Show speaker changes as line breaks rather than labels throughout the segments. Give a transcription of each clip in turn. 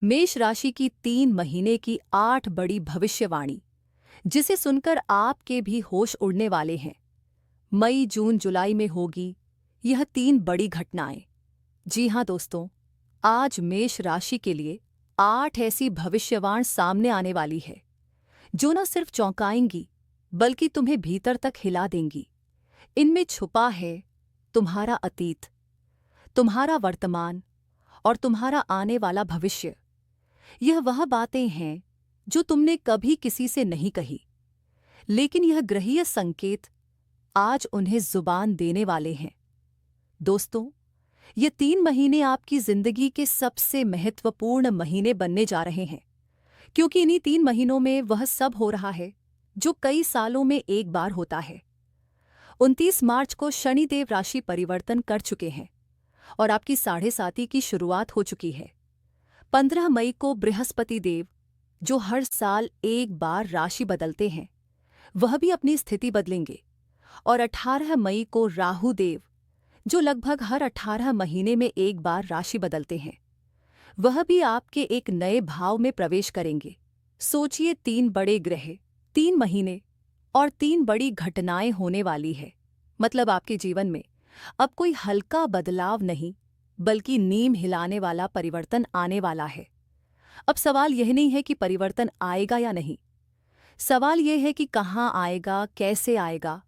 मेष राशि की 3 महीने की 8 बड़ी भविष्यवाणी, जिसे सुनकर आपके भी होश उड़ने वाले हैं। मई जून जुलाई में होगी यह 3 बड़ी घटनाएं। जी हाँ दोस्तों, आज मेष राशि के लिए 8 ऐसी भविष्यवाणी सामने आने वाली है जो न सिर्फ चौंकाएंगी बल्कि तुम्हें भीतर तक हिला देंगी। इनमें छुपा है तुम्हारा अतीत, तुम्हारा वर्तमान और तुम्हारा आने वाला भविष्य। यह वह बातें हैं जो तुमने कभी किसी से नहीं कही, लेकिन यह ग्रहीय संकेत आज उन्हें जुबान देने वाले हैं। दोस्तों, ये 3 महीने आपकी जिंदगी के सबसे महत्वपूर्ण महीने बनने जा रहे हैं, क्योंकि इन्हीं 3 महीनों में वह सब हो रहा है जो कई सालों में एक बार होता है। 29 मार्च को शनिदेव राशि परिवर्तन कर चुके हैं और आपकी 7.5 की शुरुआत हो चुकी है। 15 मई को बृहस्पति देव, जो हर साल एक बार राशि बदलते हैं, वह भी अपनी स्थिति बदलेंगे। और 18 मई को राहु देव, जो लगभग हर 18 महीने में एक बार राशि बदलते हैं, वह भी आपके एक नए भाव में प्रवेश करेंगे। सोचिए, 3 बड़े ग्रह, 3 महीने और 3 बड़ी घटनाएं होने वाली है। मतलब आपके जीवन में अब कोई हल्का बदलाव नहीं, बल्कि नींव हिलाने वाला परिवर्तन आने वाला है। अब सवाल यह नहीं है कि परिवर्तन आएगा या नहीं, सवाल यह है कि कहाँ आएगा, कैसे आएगा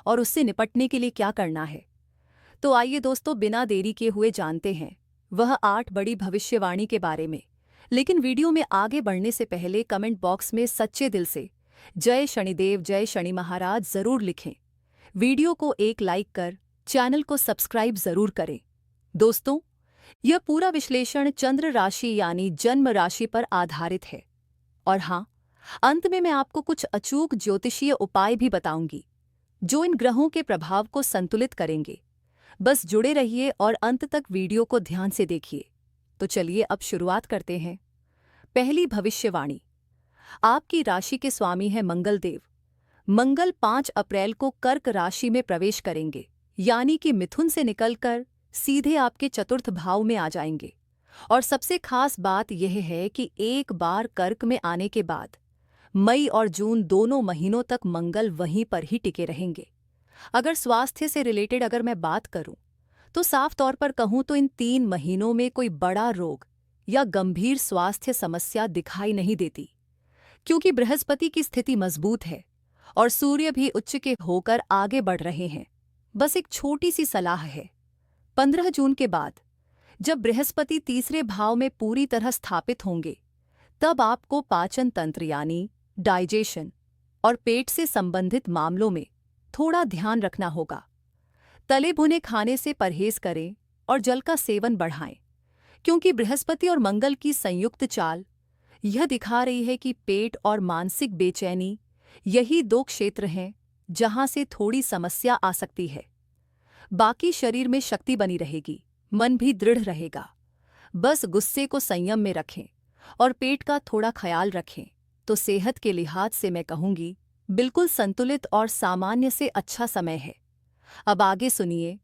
और उससे निपटने के लिए क्या करना है। तो आइए दोस्तों, बिना देरी किए हुए जानते हैं वह 8 बड़ी भविष्यवाणी के बारे में। लेकिन वीडियो में आगे बढ़ने से पहले कमेंट बॉक्स में सच्चे दिल से जय शनिदेव, जय शनि महाराज जरूर लिखें। वीडियो को एक लाइक कर चैनल को सब्सक्राइब जरूर करें। दोस्तों, यह पूरा विश्लेषण चंद्र राशि यानी जन्म राशि पर आधारित है। और हाँ, अंत में मैं आपको कुछ अचूक ज्योतिषीय उपाय भी बताऊंगी जो इन ग्रहों के प्रभाव को संतुलित करेंगे। बस जुड़े रहिए और अंत तक वीडियो को ध्यान से देखिए। तो चलिए अब शुरुआत करते हैं। पहली भविष्यवाणी, आपकी राशि के स्वामी है मंगल देव। मंगल 5 अप्रैल को कर्क राशि में प्रवेश करेंगे, यानी कि मिथुन से निकलकर सीधे आपके चतुर्थ भाव में आ जाएंगे। और सबसे खास बात यह है कि एक बार कर्क में आने के बाद मई और जून दोनों महीनों तक मंगल वहीं पर ही टिके रहेंगे। अगर स्वास्थ्य से रिलेटेड अगर मैं बात करूं, तो साफ तौर पर कहूं तो इन 3 महीनों में कोई बड़ा रोग या गंभीर स्वास्थ्य समस्या दिखाई नहीं देती, क्योंकि बृहस्पति की स्थिति मजबूत है और सूर्य भी उच्च के होकर आगे बढ़ रहे हैं। बस एक छोटी सी सलाह है, 15 जून के बाद जब बृहस्पति तीसरे भाव में पूरी तरह स्थापित होंगे, तब आपको पाचन तंत्र यानी डाइजेशन और पेट से संबंधित मामलों में थोड़ा ध्यान रखना होगा। तले भुने खाने से परहेज करें और जल का सेवन बढ़ाएं, क्योंकि बृहस्पति और मंगल की संयुक्त चाल यह दिखा रही है कि पेट और मानसिक बेचैनी यही 2 क्षेत्र हैं जहां से थोड़ी समस्या आ सकती है। बाकी शरीर में शक्ति बनी रहेगी, मन भी दृढ़ रहेगा। बस गुस्से को संयम में रखें और पेट का थोड़ा ख्याल रखें, तो सेहत के लिहाज से मैं कहूंगी बिल्कुल संतुलित और सामान्य से अच्छा समय है। अब आगे सुनिए।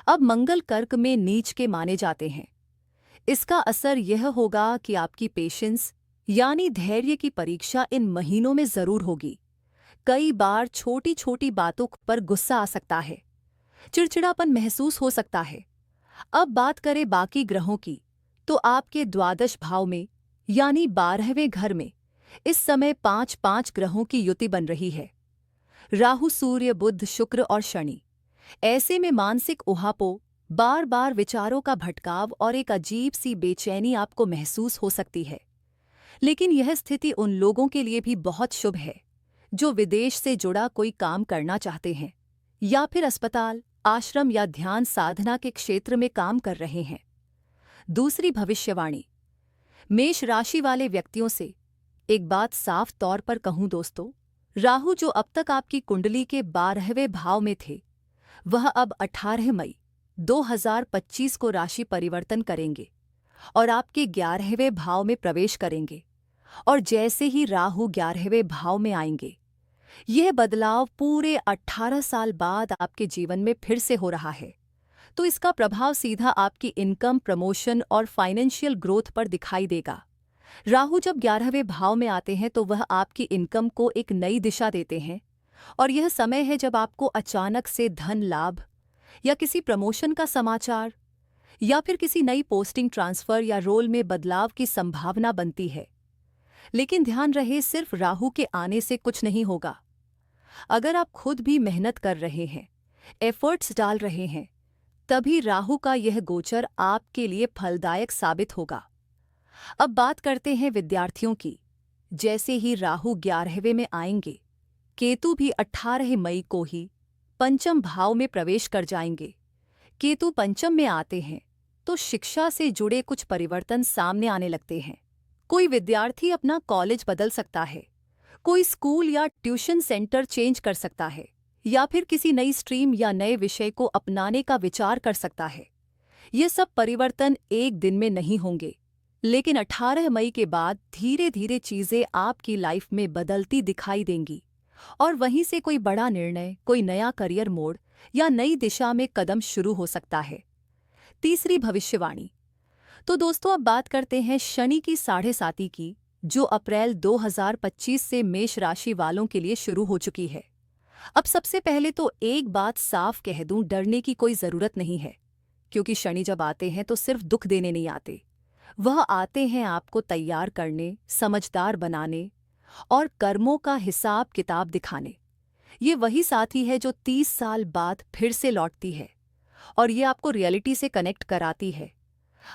अब मंगल कर्क में नीच के माने जाते हैं। इसका असर यह होगा कि आपकी पेशेंस यानी धैर्य की परीक्षा इन महीनों में जरूर होगी। कई बार छोटी छोटी बातों पर गुस्सा आ सकता है, चिड़चिड़ापन महसूस हो सकता है। अब बात करें बाकी ग्रहों की, तो आपके द्वादश भाव में यानी 12वें घर में इस समय 5 ग्रहों की युति बन रही है। राहु, सूर्य, बुध, शुक्र और शनि। ऐसे में मानसिक उहापों, बार बार विचारों का भटकाव और एक अजीब सी बेचैनी आपको महसूस हो सकती है। लेकिन यह स्थिति उन लोगों के लिए भी बहुत शुभ है जो विदेश से जुड़ा कोई काम करना चाहते हैं या फिर अस्पताल, आश्रम या ध्यान साधना के क्षेत्र में काम कर रहे हैं। दूसरी भविष्यवाणी, मेष राशि वाले व्यक्तियों से एक बात साफ तौर पर कहूं दोस्तों, राहु जो अब तक आपकी कुंडली के 12वें भाव में थे, वह अब 18 मई 2025 को राशि परिवर्तन करेंगे और आपके 11वें भाव में प्रवेश करेंगे। और जैसे ही राहु 11वें भाव में आएंगे, यह बदलाव पूरे 18 साल बाद आपके जीवन में फिर से हो रहा है। तो इसका प्रभाव सीधा आपकी इनकम, प्रमोशन और फाइनेंशियल ग्रोथ पर दिखाई देगा। राहु जब 11वें भाव में आते हैं तो वह आपकी इनकम को एक नई दिशा देते हैं, और यह समय है जब आपको अचानक से धन लाभ या किसी प्रमोशन का समाचार या फिर किसी नई पोस्टिंग ट्रांसफर या रोल में बदलाव की संभावना बनती है। लेकिन ध्यान रहे, सिर्फ राहु के आने से कुछ नहीं होगा। अगर आप खुद भी मेहनत कर रहे हैं, एफर्ट्स डाल रहे हैं, तभी राहु का यह गोचर आपके लिए फलदायक साबित होगा। अब बात करते हैं विद्यार्थियों की। जैसे ही राहु 11वें में आएंगे, केतु भी 18 मई को ही पंचम भाव में प्रवेश कर जाएंगे। केतु पंचम में आते हैं तो शिक्षा से जुड़े कुछ परिवर्तन सामने आने लगते हैं। कोई विद्यार्थी अपना कॉलेज बदल सकता है, कोई स्कूल या ट्यूशन सेंटर चेंज कर सकता है, या फिर किसी नई स्ट्रीम या नए विषय को अपनाने का विचार कर सकता है। ये सब परिवर्तन एक दिन में नहीं होंगे, लेकिन 18 मई के बाद धीरे धीरे चीजें आपकी लाइफ में बदलती दिखाई देंगी, और वहीं से कोई बड़ा निर्णय, कोई नया करियर मोड़ या नई दिशा में कदम शुरू हो सकता है। तीसरी भविष्यवाणी। तो दोस्तों, अब बात करते हैं शनि की 7.5 की, जो अप्रैल 2025 से मेष राशि वालों के लिए शुरू हो चुकी है। अब सबसे पहले तो एक बात साफ कह दूं, डरने की कोई जरूरत नहीं है, क्योंकि शनि जब आते हैं तो सिर्फ दुख देने नहीं आते। वह आते हैं आपको तैयार करने, समझदार बनाने और कर्मों का हिसाब किताब दिखाने। ये वही साथी है जो 30 साल बाद फिर से लौटती है, और ये आपको रियलिटी से कनेक्ट कराती है।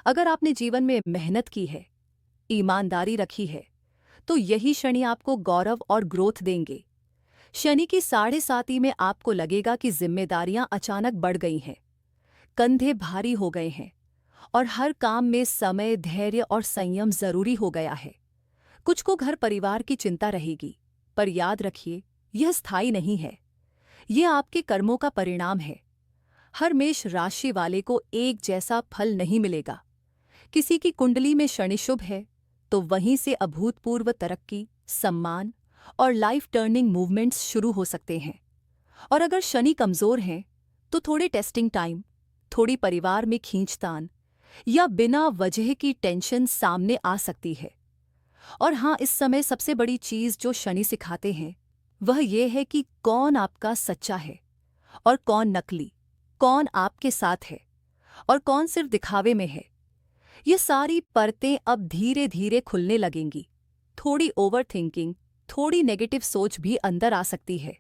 अगर आपने जीवन में मेहनत की है, ईमानदारी रखी है, तो यही शनि आपको गौरव और ग्रोथ देंगे। शनि की 7.5 में आपको लगेगा कि जिम्मेदारियां अचानक बढ़ गई हैं, कंधे भारी हो गए हैं, और हर काम में समय, धैर्य और संयम जरूरी हो गया है। कुछ को घर परिवार की चिंता रहेगी, पर याद रखिए, यह स्थायी नहीं है। यह आपके कर्मों का परिणाम है। हर मेष राशि वाले को एक जैसा फल नहीं मिलेगा। किसी की कुंडली में शनि शुभ है तो वहीं से अभूतपूर्व तरक्की, सम्मान और लाइफ टर्निंग मूवमेंट्स शुरू हो सकते हैं। और अगर शनि कमजोर हैं तो थोड़े टेस्टिंग टाइम, थोड़ी परिवार में खींचतान या बिना वजह की टेंशन सामने आ सकती है। और हाँ, इस समय सबसे बड़ी चीज जो शनि सिखाते हैं वह ये है कि कौन आपका सच्चा है और कौन नकली, कौन आपके साथ है और कौन सिर्फ दिखावे में है। ये सारी परतें अब धीरे धीरे खुलने लगेंगी। थोड़ी ओवर थिंकिंग, थोड़ी नेगेटिव सोच भी अंदर आ सकती है।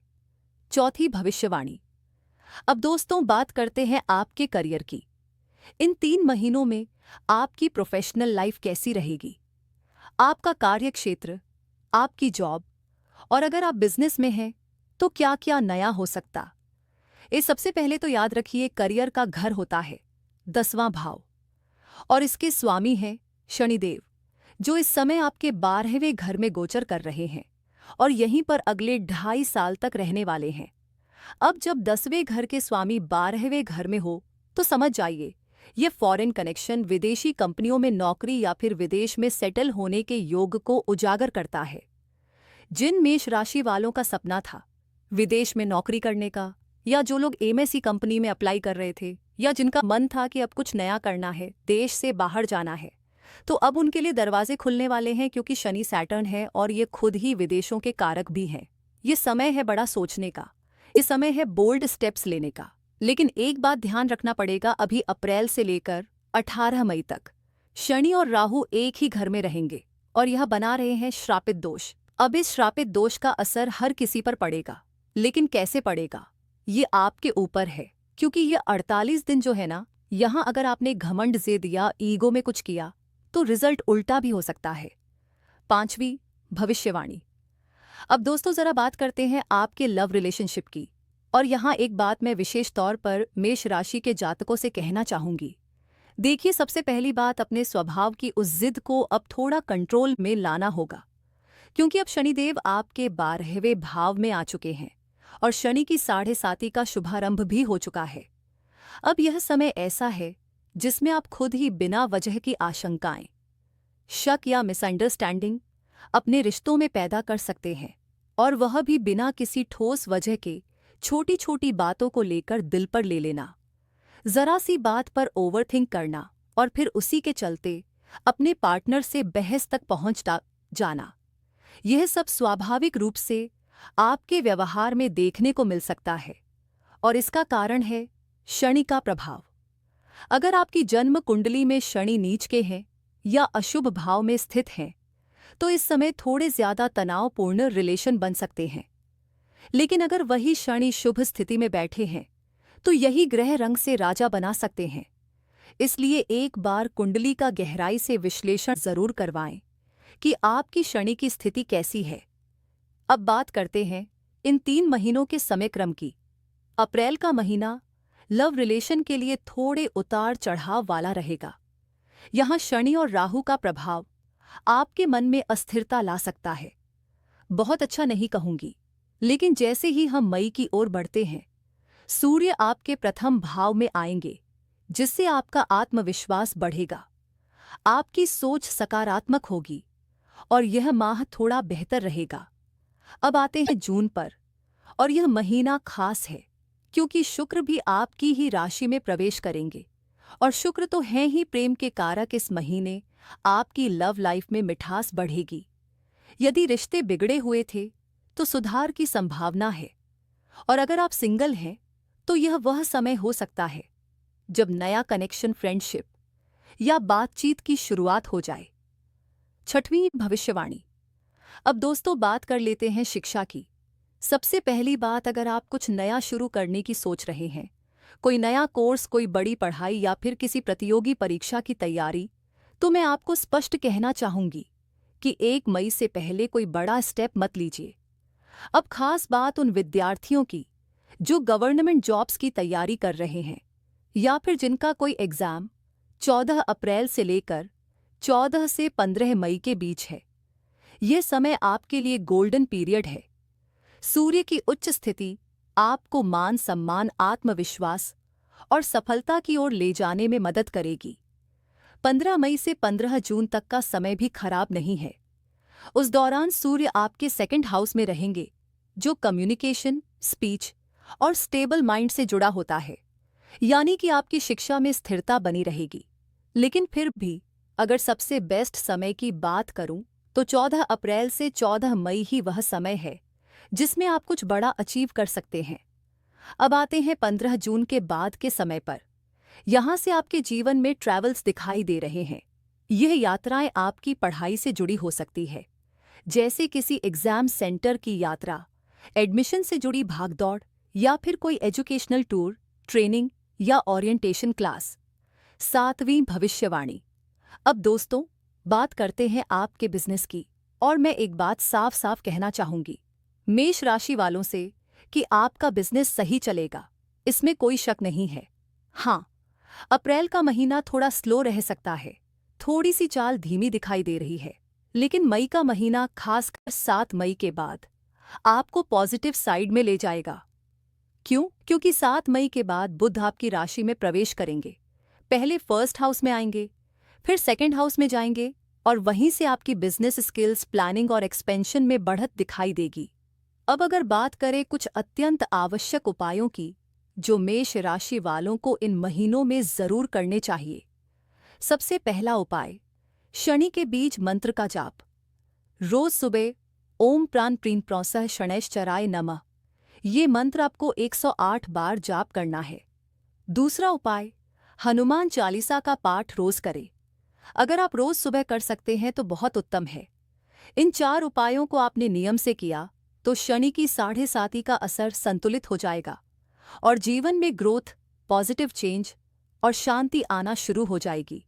चौथी भविष्यवाणी। अब दोस्तों, बात करते हैं आपके करियर की। इन 3 महीनों में आपकी प्रोफेशनल लाइफ कैसी रहेगी, आपका कार्य क्षेत्र, आपकी जॉब, और अगर आप बिजनेस में हैं तो क्या क्या नया हो सकता। इस सबसे पहले तो याद रखिए, करियर का घर होता है 10वां भाव, और इसके स्वामी हैं शनिदेव, जो इस समय आपके 12वें घर में गोचर कर रहे हैं और यहीं पर अगले 2.5 साल तक रहने वाले हैं। अब जब 10वें घर के स्वामी 12वें घर में हो तो समझ जाइए, ये फॉरेन कनेक्शन, विदेशी कंपनियों में नौकरी या फिर विदेश में सेटल होने के योग को उजागर करता है। जिन मेष राशि वालों का सपना था विदेश में नौकरी करने का, या जो लोग एमएससी कंपनी में अप्लाई कर रहे थे, या जिनका मन था कि अब कुछ नया करना है, देश से बाहर जाना है, तो अब उनके लिए दरवाजे खुलने वाले हैं, क्योंकि शनि सैटर्न है और ये खुद ही विदेशों के कारक भी हैं। ये समय है बड़ा सोचने का, ये समय है बोल्ड स्टेप्स लेने का। लेकिन एक बात ध्यान रखना पड़ेगा, अभी अप्रैल से लेकर 18 मई तक शनि और राहु एक ही घर में रहेंगे और यह बना रहे हैं श्रापित दोष। अब इस श्रापित दोष का असर हर किसी पर पड़ेगा, लेकिन कैसे पड़ेगा ये आपके ऊपर है, क्योंकि ये 48 दिन जो है ना, यहाँ अगर आपने घमंड, जिद या ईगो में कुछ किया तो रिजल्ट उल्टा भी हो सकता है। 5वीं भविष्यवाणी। अब दोस्तों, जरा बात करते हैं आपके लव रिलेशनशिप की, और यहाँ एक बात मैं विशेष तौर पर मेष राशि के जातकों से कहना चाहूंगी। देखिए, सबसे पहली बात, अपने स्वभाव की उस जिद को अब थोड़ा कंट्रोल में लाना होगा, क्योंकि अब शनिदेव आपके 12वें भाव में आ चुके हैं और शनि की 7.5 का शुभारंभ भी हो चुका है। अब यह समय ऐसा है जिसमें आप खुद ही बिना वजह की आशंकाएं, शक या मिसअंडरस्टैंडिंग अपने रिश्तों में पैदा कर सकते हैं, और वह भी बिना किसी ठोस वजह के। छोटी छोटी बातों को लेकर दिल पर ले लेना, जरा सी बात पर ओवरथिंक करना और फिर उसी के चलते अपने पार्टनर से बहस तक जाना, यह सब स्वाभाविक रूप से आपके व्यवहार में देखने को मिल सकता है और इसका कारण है शनि का प्रभाव। अगर आपकी जन्म कुंडली में शनि नीच के हैं या अशुभ भाव में स्थित हैं, तो इस समय थोड़े ज्यादा तनावपूर्ण रिलेशन बन सकते हैं। लेकिन अगर वही शनि शुभ स्थिति में बैठे हैं, तो यही ग्रह रंग से राजा बना सकते हैं। इसलिए एक बार कुंडली का गहराई से विश्लेषण जरूर करवाएं कि आपकी शनि की स्थिति कैसी है। अब बात करते हैं इन 3 महीनों के समय क्रम की। अप्रैल का महीना लव रिलेशन के लिए थोड़े उतार चढ़ाव वाला रहेगा। यहाँ शनि और राहु का प्रभाव आपके मन में अस्थिरता ला सकता है। बहुत अच्छा नहीं कहूंगी, लेकिन जैसे ही हम मई की ओर बढ़ते हैं, सूर्य आपके प्रथम भाव में आएंगे, जिससे आपका आत्मविश्वास बढ़ेगा, आपकी सोच सकारात्मक होगी और यह माह थोड़ा बेहतर रहेगा। अब आते हैं जून पर, और यह महीना खास है क्योंकि शुक्र भी आपकी ही राशि में प्रवेश करेंगे, और शुक्र तो हैं ही प्रेम के कारक। इस महीने आपकी लव लाइफ में मिठास बढ़ेगी। यदि रिश्ते बिगड़े हुए थे तो सुधार की संभावना है, और अगर आप सिंगल हैं तो यह वह समय हो सकता है जब नया कनेक्शन, फ्रेंडशिप या बातचीत की शुरुआत हो जाए। 6वीं भविष्यवाणी। अब दोस्तों बात कर लेते हैं शिक्षा की। सबसे पहली बात, अगर आप कुछ नया शुरू करने की सोच रहे हैं, कोई नया कोर्स, कोई बड़ी पढ़ाई या फिर किसी प्रतियोगी परीक्षा की तैयारी, तो मैं आपको स्पष्ट कहना चाहूंगी कि 1 मई से पहले कोई बड़ा स्टेप मत लीजिए। अब खास बात उन विद्यार्थियों की जो गवर्नमेंट जॉब्स की तैयारी कर रहे हैं या फिर जिनका कोई एग्जाम 14 अप्रैल से लेकर 14 से 15 मई के बीच है। यह समय आपके लिए गोल्डन पीरियड है। सूर्य की उच्च स्थिति आपको मान सम्मान, आत्मविश्वास और सफलता की ओर ले जाने में मदद करेगी। 15 मई से 15 जून तक का समय भी खराब नहीं है। उस दौरान सूर्य आपके 2nd हाउस में रहेंगे, जो कम्युनिकेशन, स्पीच और स्टेबल माइंड से जुड़ा होता है, यानी कि आपकी शिक्षा में स्थिरता बनी रहेगी। लेकिन फिर भी अगर सबसे बेस्ट समय की बात करूं तो 14 अप्रैल से 14 मई ही वह समय है जिसमें आप कुछ बड़ा अचीव कर सकते हैं। अब आते हैं 15 जून के बाद के समय पर। यहां से आपके जीवन में ट्रैवल्स दिखाई दे रहे हैं। यह यात्राएं आपकी पढ़ाई से जुड़ी हो सकती है, जैसे किसी एग्जाम सेंटर की यात्रा, एडमिशन से जुड़ी भागदौड़ या फिर कोई एजुकेशनल टूर, ट्रेनिंग या ओरिएंटेशन क्लास। 7वीं भविष्यवाणी। अब दोस्तों बात करते हैं आपके बिजनेस की, और मैं एक बात साफ साफ कहना चाहूंगी मेष राशि वालों से कि आपका बिजनेस सही चलेगा, इसमें कोई शक नहीं है। हाँ, अप्रैल का महीना थोड़ा स्लो रह सकता है, थोड़ी सी चाल धीमी दिखाई दे रही है, लेकिन मई का महीना, खासकर 7 मई के बाद, आपको पॉजिटिव साइड में ले जाएगा। क्यों? क्योंकि 7 मई के बाद बुध आपकी राशि में प्रवेश करेंगे। पहले 1st हाउस में आएंगे, फिर 2nd हाउस में जाएंगे, और वहीं से आपकी बिजनेस स्किल्स, प्लानिंग और एक्सपेंशन में बढ़त दिखाई देगी। अब अगर बात करें कुछ अत्यंत आवश्यक उपायों की जो मेष राशि वालों को इन महीनों में जरूर करने चाहिए। सबसे पहला उपाय, शनि के बीज मंत्र का जाप। रोज सुबह ओम प्राण प्रीं प्रौसः शनैश्चराय नमः, ये मंत्र आपको 108 बार जाप करना है। दूसरा उपाय, हनुमान चालीसा का पाठ रोज करें। अगर आप रोज सुबह कर सकते हैं तो बहुत उत्तम है। इन 4 उपायों को आपने नियम से किया तो शनि की 7.5 का असर संतुलित हो जाएगा और जीवन में ग्रोथ, पॉजिटिव चेंज और शांति आना शुरू हो जाएगी।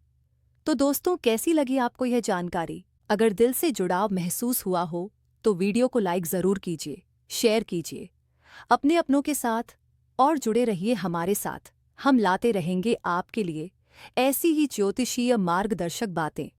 तो दोस्तों, कैसी लगी आपको यह जानकारी? अगर दिल से जुड़ाव महसूस हुआ हो तो वीडियो को लाइक ज़रूर कीजिए, शेयर कीजिए अपने अपनों के साथ और जुड़े रहिए हमारे साथ। हम लाते रहेंगे आपके लिए ऐसी ही ज्योतिषीय मार्गदर्शक बातें।